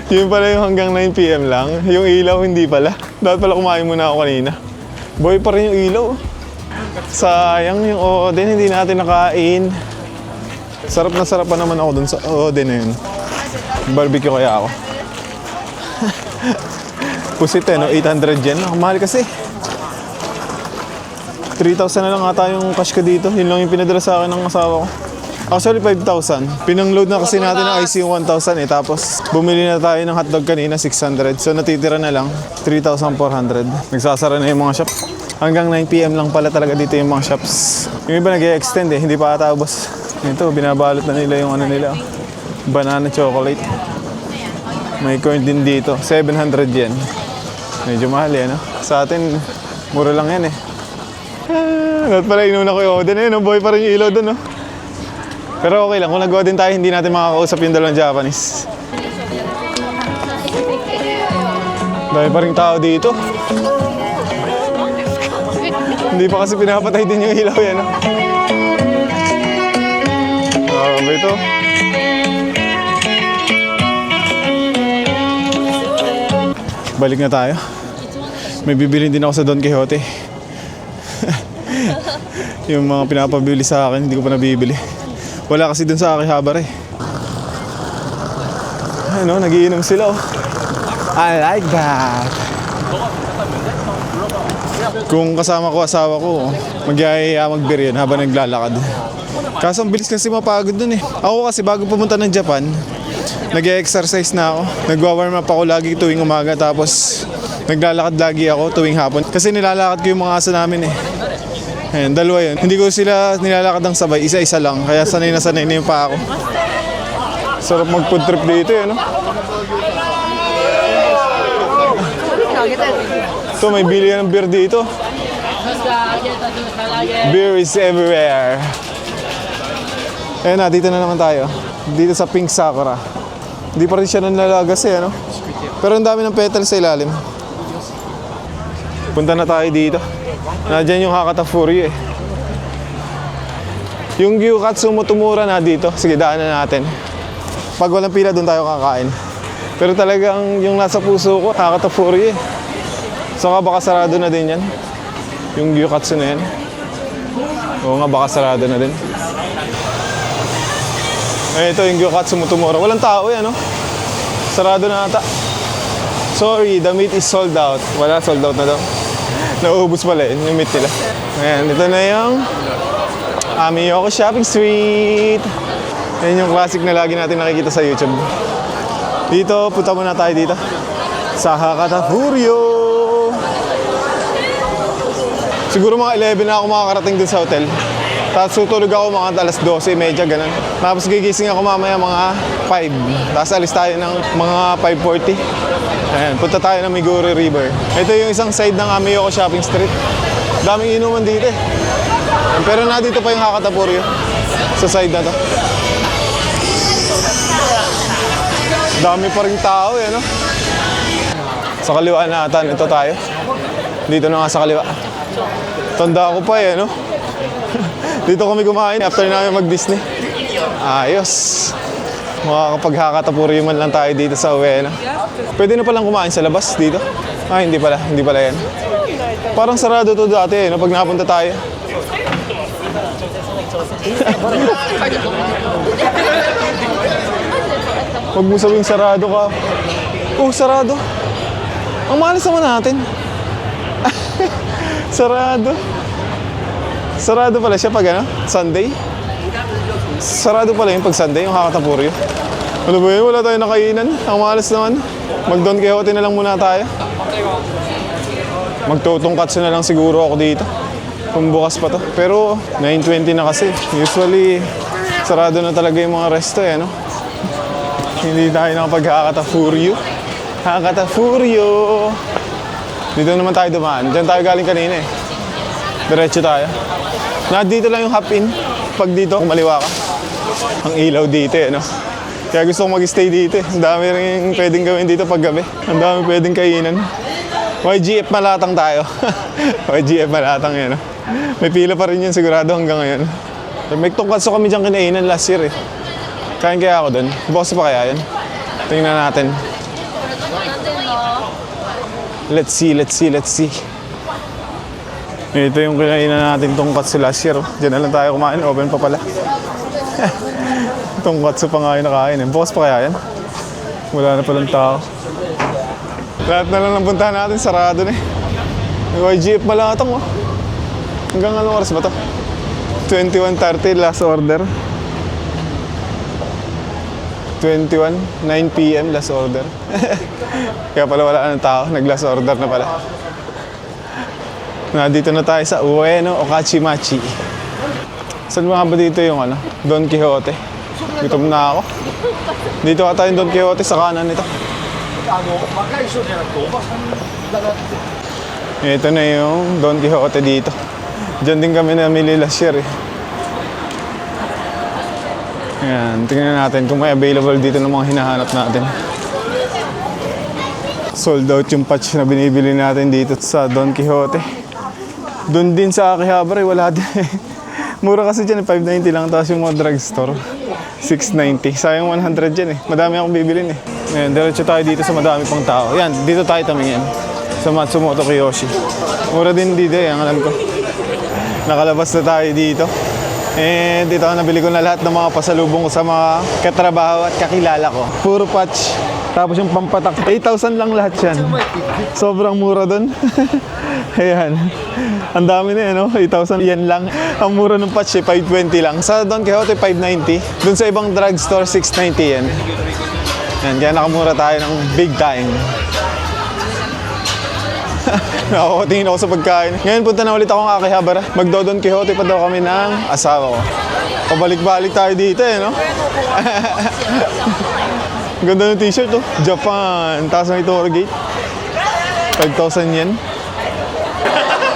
Yun pala yung hanggang 9 PM lang. Yung ilaw hindi pala. Dapat pala kumain muna ako kanina. Boy pa rin yung ilaw. Sayang yung Oden, hindi natin nakain. Sarap na sarap pa naman ako dun sa Oden na yun. Barbecue kaya ako. Pusit eh, no? 800 yen. Mahal kasi. 3,000 na lang ata yung cash ko dito. Yun lang yung pinadala sa akin ng asawa ko. Actually, 5,000. Pinang-load na kasi natin ng IC 1,000 eh. Tapos, bumili na tayo ng hotdog kanina, 600. So, natitira na lang, 3,400. Nagsasara na yung mga shop. Hanggang 9 PM lang pala talaga dito yung mga shops. Yung iba nag-e-extend eh, hindi pa ata ubos. Ito, binabalot na nila yung ano nila. Banana chocolate. May corn din dito, 700 yen. Medyo mahal eh, no? Sa atin, mura lang yan eh. Dapat pala inuna ko yung Oden eh, no? Boy pa rin yung ilaw doon, no? Pero okay lang, kung nag-Oden tayo, hindi natin makakausap yung dalawang Japanese. Dahil pa rin tao dito. Hindi pa kasi pinapatay din yung ilaw yan, no? Ba ito? Balik na tayo. May bibilin din ako sa Don Quixote. Yung mga pinapabili sa akin, hindi ko pa nabibili. Wala kasi dun sa Akihabara eh. Ano, nagiinom sila oh. I like that. Kung kasama ko asawa ko, magyayaya mag-beer yun habang naglalakad. Kaso ang bilis kasi mapagod dun eh. Ako kasi bago pumunta ng Japan, nag-exercise na ako. Nagwa-warm up ako lagi tuwing umaga, tapos naglalakad lagi ako tuwing hapon. Kasi nilalakad ko yung mga aso namin eh. Ayan, dalawa yun. Hindi ko sila nilalakad ng sabay, isa-isa lang. Kaya sanay na yung paa ko. Sarap mag-food trip dito eh, no? Ito, may bili ng beer dito. Beer is everywhere. Ayun na, dito na naman tayo. Dito sa Pink Sakura. Hindi pa rin siya nanlalagas eh, ano? Pero ang dami ng petals sa ilalim. Punta na tayo dito. Nandiyan yung Hakata Fury eh. Yung Gyukatsu Motomura na dito. Sige, daanan natin. Pag walang pila, doon tayo kakain. Pero talagang yung nasa puso ko, Hakata Fury eh. Saka baka sarado na din yan. Yung Gyukatsu na yan. Oo nga, baka sarado na din. Eh, ito yung Gyukatsu Motomura. Walang tao eh, ano? Sarado na ata. Sorry, the meat is sold out. Wala, sold out na daw. Nauubos pala yun, yung meat nila. Ayan, ito na yung Amiyoko Shopping Street. Ayan yung classic na lagi natin nakikita sa YouTube. Dito, punta muna tayo dito. Sa Hakata Furyo. Siguro mga 11 na ako makakarating dun sa hotel. Tapos tutulog ako mga alas 12:30, ganun. Tapos gigising ako mamaya mga 5. Tapos alis tayo ng mga 5:40. Ayan, punta tayo ng Miguri River. Ito yung isang side ng Amiyoko Shopping Street. Daming inuman dito eh. Pero nandito pa yung Hakata Furyo. Sa side na to. Dami pa rin tao eh, no? Sa kaliwa na ata, ito tayo. Dito na nga sa kaliwa. Tanda ko pa eh, no? Dito kami kumain after namin mag-Disney. Ayos. Makakapag-Hakata Furyo man lang tayo dito sa Ueno. Pwede na palang kumain sa labas dito? Ah, hindi pala. Hindi pala yan. Parang sarado to dati eh, no? Pag napunta tayo. Huwag mo sabing sarado ka. Oh, sarado. Ang malas naman natin. Sarado. Sarado pala siya pag ano? Sunday? Sarado pala yun pag Sunday, yung Hakata Furyo. Ano ba yun? Wala tayong nakainan. Ang malas naman. Mag-Don Quixote na lang muna tayo. Magtutungkatsu na lang siguro ako dito. Kung bukas pa to. Pero 9:20 na kasi. Usually, sarado na talaga yung mga resto eh, no? Hindi tayo nakapag-Hakata Furyo. Hakata Furyo! Dito naman tayo dumaan. Diyan tayo galing kanina eh. Diretso tayo. Dito lang yung hop-in. Pag dito, kumaliwa ka. Ang ilaw dito eh, no? Kaya gusto kong mag-stay dito eh. Ang dami rin pwedeng gawin dito pag gabi. Ang dami pwedeng kainan. YGF Malatang tayo. YGF Malatang yan, no? May pila pa rin yun sigurado hanggang ngayon. May tungkatsu kami dyan kinainan last year eh. Kain kaya ako doon. Bukas pa kaya yan? Tingnan natin. Let's see, let's see, let's see. Ito yung kinainan natin tungkatsu last year. Diyan na lang tayo kumain. Open pa pala. Tungkatsu pa nga yung nakain. Bukas pa kaya yan? Wala na palang tao. Lahat na lang ng puntahan natin. Sarado na eh. YGF Malatang oh. Hanggang anong oras ba to? 21:30 last order. 9 p.m. last order. Kaya pala wala ng tao. Nag-last order na pala. Nandito na tayo sa Ueno Okachimachi. Saan ba dito yung ano? Don Quixote. Gutom na ako. Dito ata yung Don Quixote sa kanan nito. Ito na yung Don Quixote dito. Diyan din kami namili last year eh. Ayan, tingnan natin kung may available dito ng mga hinahanap natin. Sold out yung patch na binibili natin dito sa Don Quixote. Doon din sa Akihabara, wala din. Mura kasi dyan, 590 lang. Tapos yung mga drugstore, 690. Sayang 100 dyan eh. Madami akong bibilin eh. Ayan, diretso tayo dito sa madami pang tao. Ayan, dito tayo tumingin. Sa Matsumoto Kiyoshi. Mura din dito eh, ang alam ko. Nakalabas na tayo dito. And dito nabili ko na lahat ng mga pasalubong ko sa mga katrabaho at kakilala ko. Puro patch. Tapos yung pampatak, 8,000 lang lahat yan. Sobrang mura doon. Ayan. Ang dami na yan, no? 8,000 yan lang. Ang mura ng patch, 520 lang. Sa Don Quixote, 590. Doon sa ibang drugstore, 690 yan. Ayan, kaya nakamura tayo ng big time. Nakakatingin ako sa pagkain. Ngayon punta na ulit ako ng Akihabara. Magdo-Don Quixote pa daw kami ng asawa ko. Pabalik-balik tayo dito eh, no? Ganda ng t-shirt, oh. Japan. Taas ng tour gate. 5,000 yen.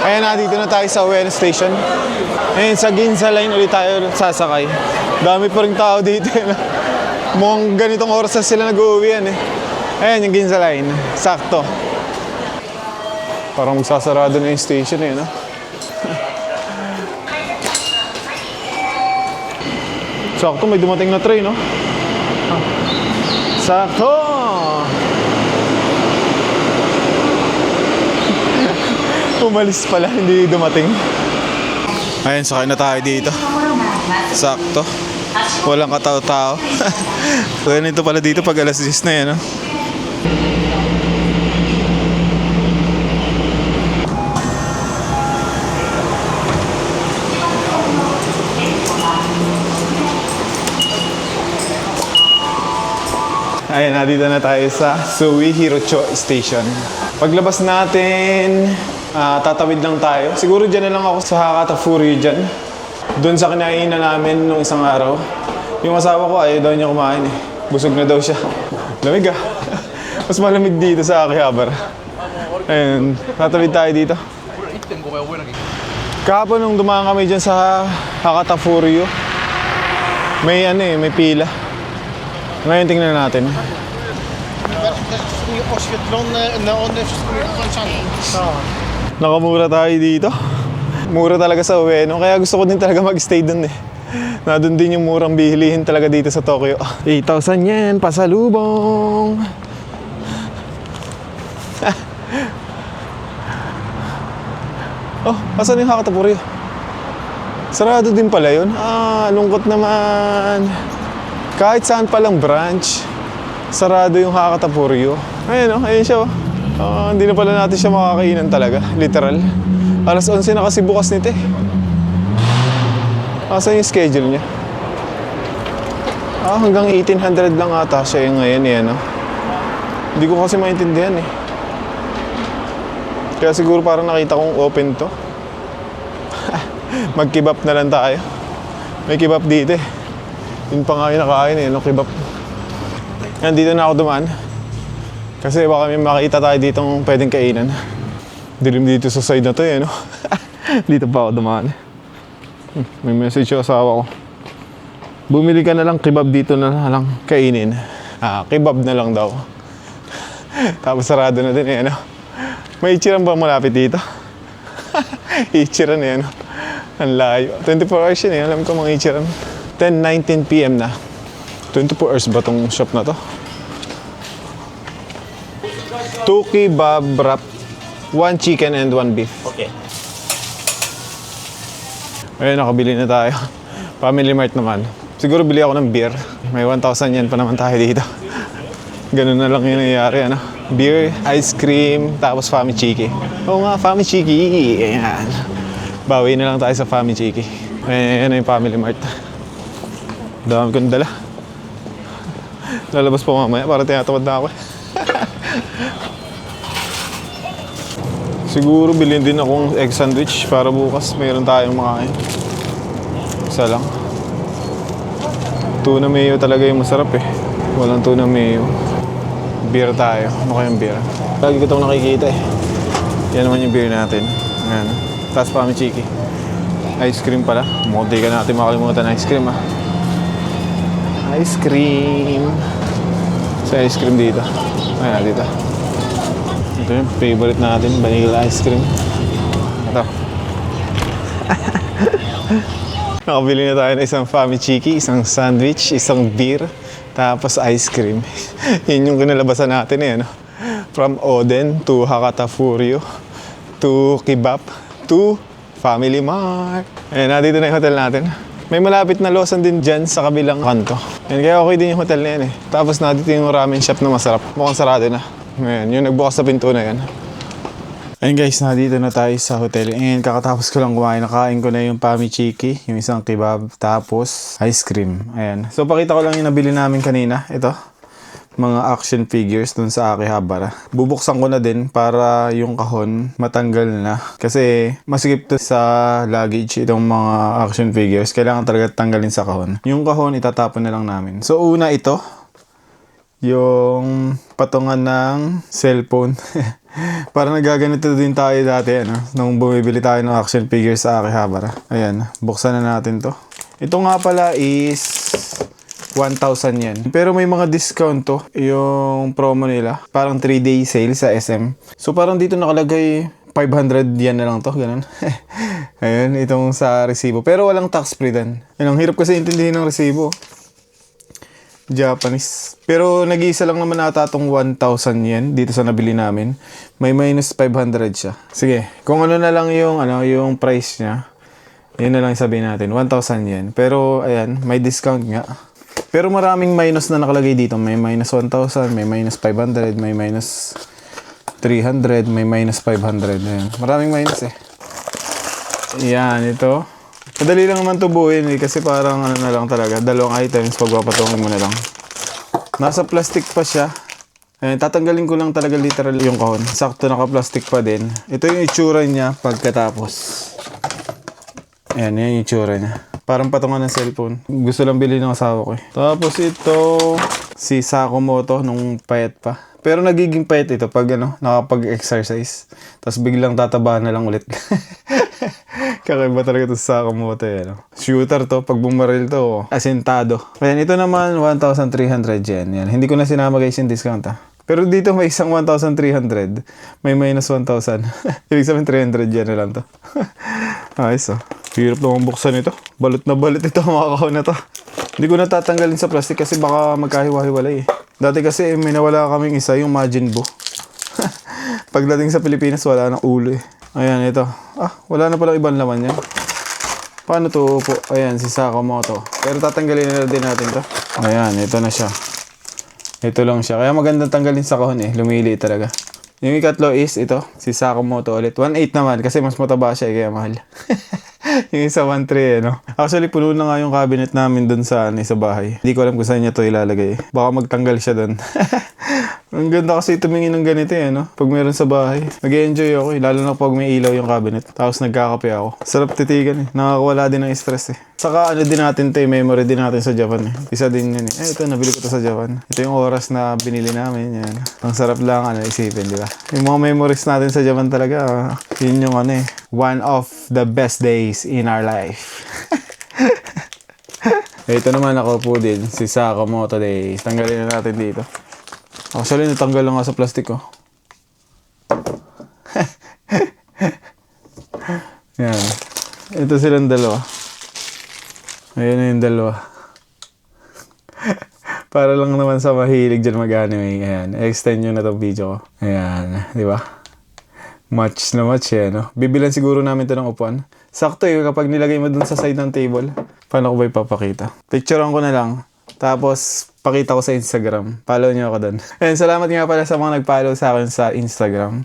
Ayan na, dito na tayo sa Ueno Station. Ayan, sa Ginza Line ulit tayo sasakay. Dami pa rin tao dito, eh, no? Mukhang ganitong oras na sila nag-uuwian, eh. Ayan, yung Ginza Line. Sakto. Parang magsasarado na yung station, eh, no? Sakto, may dumating na train, no? Sakto! Umalis pala, hindi dumating. Ayun, sakay na tayo dito. Sakto. Walang katao-tao. Ganito pala dito pag alas 10 na yan, no? Ayan, nandito na tayo sa Sui Hirocho Station. Paglabas natin, tatawid lang tayo. Siguro dyan na lang ako sa Hakata Fury dyan. Doon sa kinainan namin nung isang araw. Yung asawa ko, ayaw daw niya kumain eh. Busog na daw siya. Lamig ah. Mas malamig dito sa Akihabara. Ayun, tatawid tayo dito. Kahapon nung dumaan kami dyan sa Hakata Fury, may may pila. Ngayon tingnan natin. Nakamura tayo dito. Mura talaga sa Ueno. Kaya gusto ko din talaga mag-stay dun eh. Na dun din yung murang bilihin talaga dito sa Tokyo. 8,000 yen, pasalubong. Oh, asan yung Hakata Fury? Sarado din pala yun. Lungkot naman. Kahit saan palang branch, sarado yung Hakata Fury. Ayun ayun siya. Hindi na pala natin siya makakainan talaga, literal. Alas 11 na kasi bukas nito eh. Asan yung schedule niya? Hanggang 1800 lang ata siya yung ngayon eh, no? Hindi ko kasi maintindihan eh. Kaya siguro parang nakita kong open to. Mag-kebab na lang tayo. May kebab dito eh. Yun pa nga yung nakain eh, no? Kebab. Yan, dito na ako dumaan. Kasi baka may makita tayo ditong pwedeng kainan. Dilim dito sa side na to eh, no? Dito pa ako dumaan. May message yung asawa ko. Bumili ka na lang kebab dito na lang kainin. Kebab na lang daw. Tapos sarado na din eh, no? May Ichiran ba malapit dito? Ichiran eh, no? Ang layo. 24 hours yun eh, alam ko mga Ichiran. 10:19 PM na. 24 hours ba tong shop na to? 2 kebab wrap, 1 chicken and 1 beef. Okay. Ayun, nakabili na tayo. Family Mart naman. Siguro bili ako ng beer. May 1,000 yen pa naman tayo dito. Ganun na lang yung nangyayari, ano? Beer, ice cream, tapos Fami Chiki. Oo nga, Fami Chiki. Ayan. Bawi na lang tayo sa Fami Chiki. Ayan na yung Family Mart. Dami kong dala. Lalabas po mamaya para tinatamad na ako. Siguro bilhin din akong egg sandwich para bukas mayroon tayong makain. Isa lang. Tuna mayo talaga yung masarap eh. Walang tuna mayo. Beer tayo. Ano kayang beer? Lagi ko itong nakikita eh. Yan naman yung beer natin. Ayan. Tapos Fami Chiki. Ice cream pala. Mukhang di ka natin makalimutan ice cream ah. Ice cream. Sa ice cream dito. Ayan, dito. Ito yung favorite natin, vanilla ice cream. Ito. Nakabili na tayo ng isang Fami Chiki, isang sandwich, isang beer, tapos ice cream. Yun yung kinalabasan natin eh, no? From Oden to Hakata Fury to Kebab to Family Mart. Ayan, nandito na yung hotel natin. May malapit na Lawson din dyan sa kabilang kanto. Ayan, kaya okay din yung hotel na yan eh. Tapos nandito yung ramen shop na masarap. Mukhang sarado na. Ayan, yung nagbukas sa pinto na yan. Ayan guys, nandito na tayo sa hotel. And kakatapos ko lang kumain. Nakain ko na yung Fami Chiki, yung isang kebab, tapos ice cream. Ayan. So pakita ko lang yung nabili namin kanina. Ito. mga action figures dun sa Akihabara. Bubuksan ko na din para yung kahon matanggal na. Kasi masikip to sa luggage itong mga action figures. Kailangan talaga tanggalin sa kahon. Yung kahon itatapon na lang namin. So una ito, yung patungan ng cellphone. Parang nagaganito din tayo dati, ano? Nung bumibili tayo ng action figures sa Akihabara. Ayan, buksan na natin to. Ito nga pala is 1,000 yan. Pero may mga discount to, yung promo nila. Parang 3-day sale sa SM. So parang dito nakalagay 500 yan na lang to, ganun. Ayun, itong sa resibo. Pero walang tax free din. Ang hirap kasi intindihin ng resibo. Japanese. Pero nag-iisa lang naman ata itong 1,000 yen dito sa nabili namin. May minus 500 siya. Sige, kung ano na lang yung price niya, yun na lang sabihin natin, 1,000 yen. Pero ayan, may discount nga. Pero maraming minus na nakalagay dito. May minus 1,000, may minus 500, may minus 300, may minus 500. Ayan. Maraming minus eh. Yan, ito. Madali lang naman tubuhin eh, kasi parang ano na lang talaga. Dalawang items, pagpapatungin mo na lang. Nasa plastic pa siya. Ayan, tatanggalin ko lang talaga literal yung kahon. Sakto naka-plastic pa din. Ito yung itsura niya pagkatapos. Ayan, yan yung itsura niya. Parang patungan ng cellphone. Gusto lang bilhin ng asawa ko eh. Tapos ito, si Sakamoto nung payat pa. Pero nagiging payat ito pag nakapag-exercise. Tapos biglang tataba na lang ulit. Kakaiba talaga ito sa Sakamoto eh. Shooter to, pag bumaril to, asentado. Ayan, ito naman 1,300 yen. Yan. Hindi ko na sinama guys yung discount ah. Pero dito may isang 1,300. May minus 1,000. Ibig sabihin 300 yen na lang to. Ayos oh. Hirap naman buksan ito. Balot na balot ito mga kahon na to. Hindi ko natatanggalin sa plastic kasi baka magkahiwa-hiwalay eh. Dati kasi may nawala kaming isa, yung Majin Buu. Pagdating sa Pilipinas wala nang ulo eh. Ayan ito. Wala na palang ibang laman yan. Paano to po? Ayan, si Sakamoto. Pero tatanggalin na din natin to. Ayan, ito na siya. Ito lang siya. Kaya magandang tanggalin sa kahon eh. Lumili talaga. Yung ikatlo is ito, si Sakamoto ulit. 1.8 naman kasi mas mataba siya kaya mahal. Yung isa 1.3 no? Actually, puno na nga yung cabinet namin dun sa bahay. Hindi ko alam kung saan niya to ilalagay. Baka magtanggal siya dun. Ang ganda kasi tumingin ng ganito eh, no? Pag meron sa bahay. Nag-enjoy ako eh. Lalo na pag may ilaw yung cabinet. Tapos nagkakape ako. Sarap titigan eh. Nakakawala din ng stress eh. Saka ano din natin to eh. Memory din natin sa Japan eh. Isa din yun eh. Ito, nabili ko to sa Japan. Ito yung oras na binili namin. Yan. Ang sarap lang isipin, di ba? Yung mga memories natin sa Japan talaga. Yun yung one of the best days in our life. Ito naman ako po din. Si Sakamoto Days. Tanggalin na natin dito. Actually, natanggal lang nga sa plastic ko. Yan. Ito silang dalawa. Ayan na yung dalawa. Para lang naman sa mahilig dyan mag-anime. Ayan. Extend nyo na itong video ko. Ayan. Di ba? Match na match eh, no? Bibilan siguro namin ito ng upuan. Sakto eh, kapag nilagay mo dun sa side ng table. Paano ko ba ipapakita? Picturean ko na lang. Tapos, pakita ko sa Instagram. Follow nyo ako doon. And salamat nga pala sa mga nag-follow sa akin sa Instagram.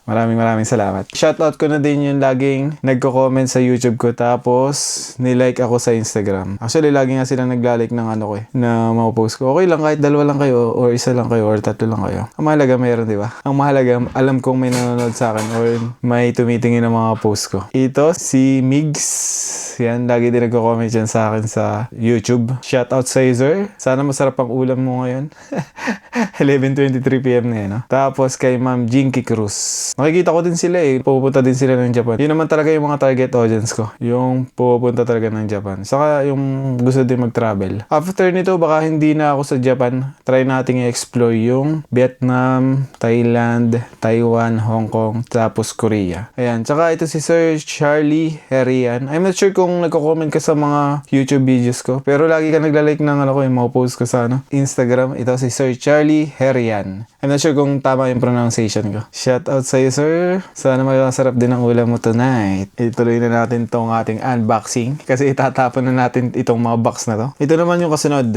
Maraming salamat. Shoutout ko na din yung laging nagko-comment sa YouTube ko tapos nilike ako sa Instagram. Actually, lagi nga silang naglalike ng ko na mga post ko. Okay lang kahit dalawa lang kayo or isa lang kayo or tatlo lang kayo. Ang mahalaga mayroon, di ba? Ang mahalaga, alam kong may nanonood sa akin or may tumitingin ng mga post ko. Ito, si Migs. Yan, lagi din nagko-comment yan sa akin sa YouTube. Shoutout sa user. Sana masarap ang ulam mo ngayon. 11:23 PM na yan, no? Tapos kay Ma'am Jinky Cruz. Nakikita ko din sila eh. Pupunta din sila ng Japan. Yun naman talaga yung mga target audience ko. Yung pupunta talaga ng Japan. Saka yung gusto din mag-travel. After nito, baka hindi na ako sa Japan. Try nating i-explore yung Vietnam, Thailand, Taiwan, Hong Kong, tapos Korea. Ayan. Tsaka ito si Sir Charlie Herian. I'm not sure kung nagko-comment ka sa mga YouTube videos ko. Pero lagi ka nagla-like ng yung mga post ko sa Instagram. Ito si Sir Charlie Herian. I'm not sure kung tama yung pronunciation ko. Shout out sa iyo, sir. Sana masarap din ang ulam mo tonight. Ituloy na natin tong ating unboxing. Kasi itatapon na natin itong mga box na to. Ito naman yung kasunod.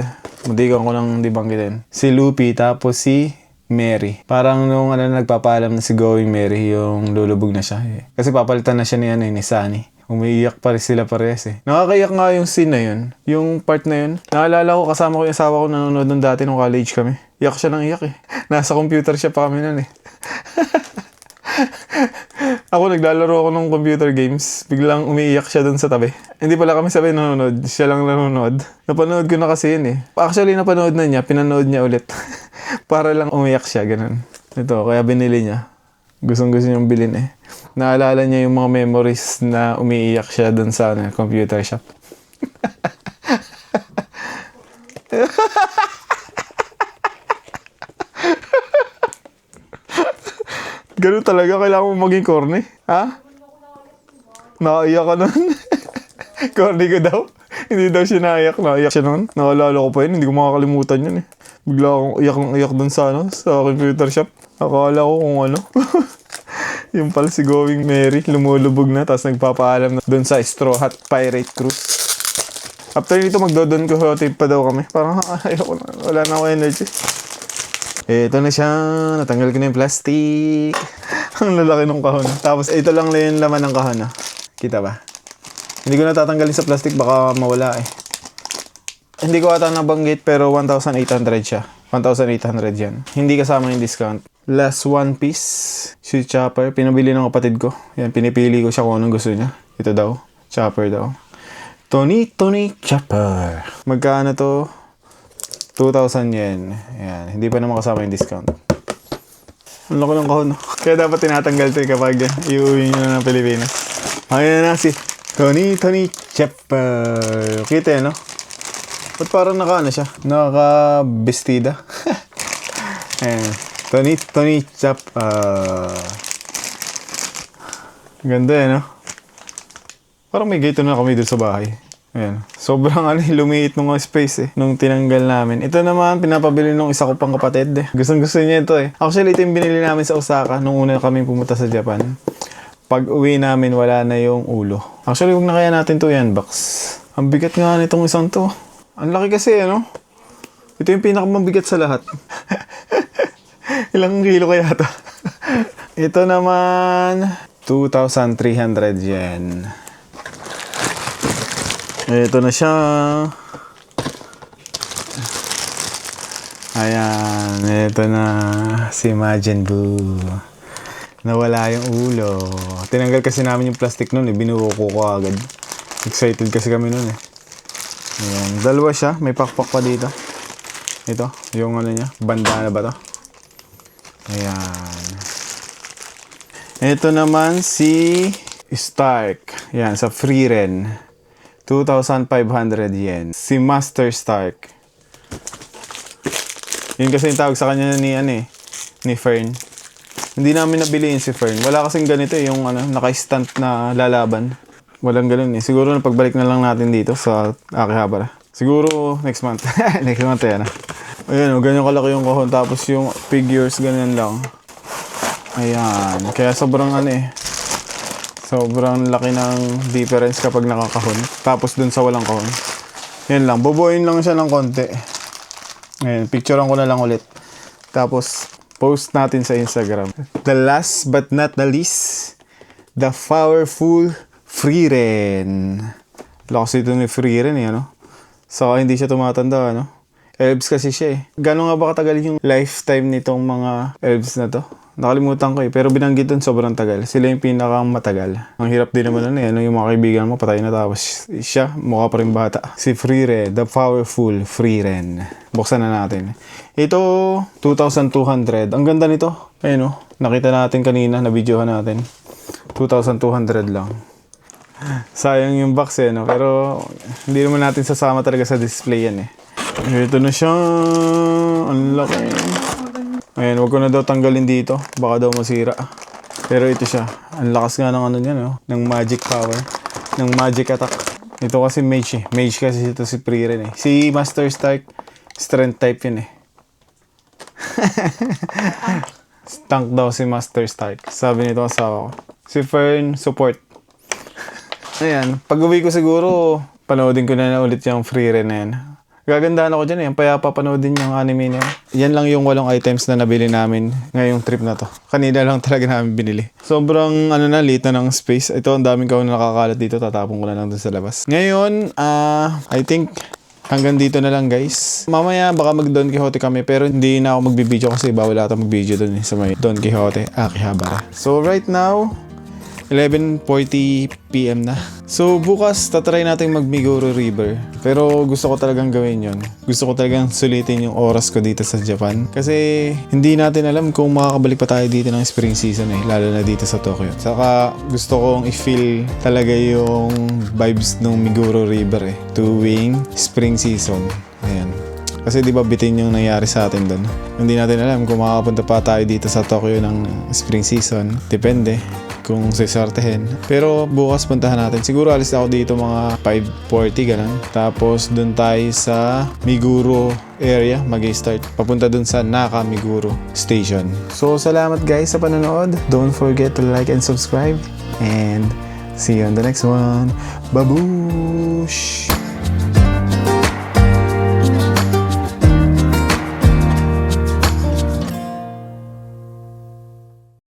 Mundikan ko lang di banggitin. Si Lupi, tapos si Mary. Parang nung nagpapaalam na si Going Mary, yung lulubog na siya. Kasi papalitan na siya ni Sunny. Umiiyak pa rin sila parehas eh. Nakakaiyak nga yung scene na yun. Yung part na yun. Naalala ko kasama ko yung asawa ko nanonood nung dati nung college kami. Iyak siya ng iyak eh. Nasa computer siya pa kami nun eh. Ako naglalaro ako ng computer games. Biglang umiiyak siya dun sa tabi. Hindi pala kami sabay nanonood. Siya lang nanonood. Napanood ko na kasi yun eh. Actually napanood na niya. Pinanood niya ulit. Para lang umiyak siya. Ganun. Ito. Kaya binili niya. Gustong gusto niyang bilhin eh. Naalala niya yung mga memories na umiiyak siya dun sa computer shop. Ganun talaga, kailangan mo maging corny. Ha? Nakaiyak ka nun. Corny ko daw. Hindi daw siya naiyak. Naiyak siya nun. Naalala ko pa yun. Hindi ko makakalimutan yun eh. Bigla akong iyak dun sa computer shop. Akala ko kung ano. Yung pala si Going Merry. Lumulubog na. Tapos nagpapaalam na dun sa Straw Hat Pirate Cruise. After nito magdodon ko tape pa daw kami. Parang ayoko na. Wala na ako energy. Ito na siya. Natanggal ko na yung plastic. Ang lalaki ng kahon. Tapos ito lang yung laman ng kahon. Kita ba? Hindi ko natatanggalin sa plastic. Baka mawala eh. Hindi ko ata nabanggit pero 1,800 siya. 1,800 yan. Hindi kasama yung discount. Last one piece. Si Chopper. Pinabili ng kapatid ko. Yan, pinipili ko siya kung anong gusto niya. Ito daw. Chopper daw. Tony Chopper. Magkano to? 2,000 yen. Ayan. Hindi pa naman kasama yung discount. Ang laki ng kahon. Kaya dapat tinatanggal ito kapag iuwi nyo na ng Pilipinas. Ayan na si Tony Chopper. Kita yan, no? Ba't parang naka-ano siya? Naka-bestida. Ayan. Tony Chopper. Ganda yan, no? Parang may gate na kami doon sa bahay. Ayan. Sobrang lumiit nung space eh. Nung tinanggal namin. Ito naman, pinapabili nung isa ko pang kapatid eh. Gustong gusto niya ito eh. Actually, ito yung binili namin sa Osaka nung una kami pumunta sa Japan. Pag uwi namin, wala na yung ulo. Actually, huwag na kaya natin to yan, box. Ang bigat nga nitong isang to. Ang laki kasi, ano? Ito yung pinakamabigat sa lahat. Ilang kilo kaya to? Ito naman, 2,300 yen. Ito na siya. Ayan, ito na si Majin Buu. Nawala yung ulo. Tinanggal kasi namin yung plastic nun eh. Binuo ko agad. Excited kasi kami nun eh. Ayan, dalawa siya. May pakpak pa dito. Ito, yung ano niya. Bandana ba to? Ayan. Ito naman si Stark. Ayan, sa Frieren. 2,500 yen. Si Master Stark. Yun kasi yung tawag sa kanya ni Fern. Hindi namin nabiliin si Fern. Wala kasing ganito yung naka-stand na lalaban. Walang ganun eh. Siguro na pagbalik na lang natin dito sa Akihabara. Siguro next month. Next month yan. Ayan, ganyan kalaki yung kahon. Tapos yung figures, ganyan lang. Ayan. Kaya sobrang sobrang laki ng difference kapag nakakahon. Tapos dun sa walang kahon. Yan lang. Bubuin lang siya ng konti. Ayan. Picturean ko na lang ulit. Tapos post natin sa Instagram. The last but not the least. The powerful Frieren. Lakas ito ni Frieren eh, ano? Saka hindi siya tumatanda, ano? Elves kasi siya eh. Gano'n nga ba katagal yung lifetime nitong mga elves na to? Nakalimutan ko eh. Pero binanggit dun sobrang tagal. Sila yung pinakang matagal. Ang hirap din naman nun eh. Ano yung mga kaibigan mo, patay na tapos siya, mukha pa rin bata. Si Frieren, the powerful Frieren. Buksan na natin. Ito, 2,200. Ang ganda nito. Ayun oh. Nakita natin kanina, na-videohan natin. 2,200 lang. Sayang yung box eh, no? Pero hindi naman natin sasama talaga sa display yan eh. Ito na siya. Ang laki. Ayan, wag ko na daw tanggalin dito. Baka daw masira. Pero ito siya. Ang lakas nga ng niya, no? Ng magic power. Ng magic attack. Ito kasi mage eh. Mage kasi ito si Frieren eh. Si Master Stark, strength type yun eh. Tank daw si Master Stark. Sabi nito asawa ko. Si Fern, support. Ayan. Pag uwi ko siguro, panoodin ko na ulit yung Frieren na yan. Gagandahan ako dyan eh. Payapa panoodin yung anime niya. Yan lang yung 8 items na nabili namin ngayong trip na to. Kanina lang talaga namin binili. Sobrang lit na ng space. Ito, ang daming kaon na nakakalat dito. Tatapon ko na lang dun sa labas. Ngayon, I think hanggang dito na lang guys. Mamaya baka mag Don Quixote kami pero hindi na ako magbibideo kasi bawal ata magbideo dun sa may Don Quixote, Akihabara. So right now, 11:40 PM na. So bukas tatry natin mag Meguro River. Pero gusto ko talagang gawin yon. Gusto ko talagang sulitin yung oras ko dito sa Japan. Kasi hindi natin alam kung makakabalik pa tayo dito ng spring season eh. Lalo na dito sa Tokyo. Saka gusto kong i-feel talaga yung vibes ng Meguro River eh. Tuwing spring season. Ayan. Kasi di ba bitin yung nangyari sa atin doon. Hindi natin alam kung makakapunta pa tayo dito sa Tokyo ng spring season. Depende kung sisartehin. Pero bukas puntahan natin. Siguro alis ako dito mga 5:40 ganun. Tapos dun tayo sa Meguro area mag-start. Papunta dun sa Naka Meguro Station. So salamat guys sa panonood. Don't forget to like and subscribe. And see you on the next one. Babush!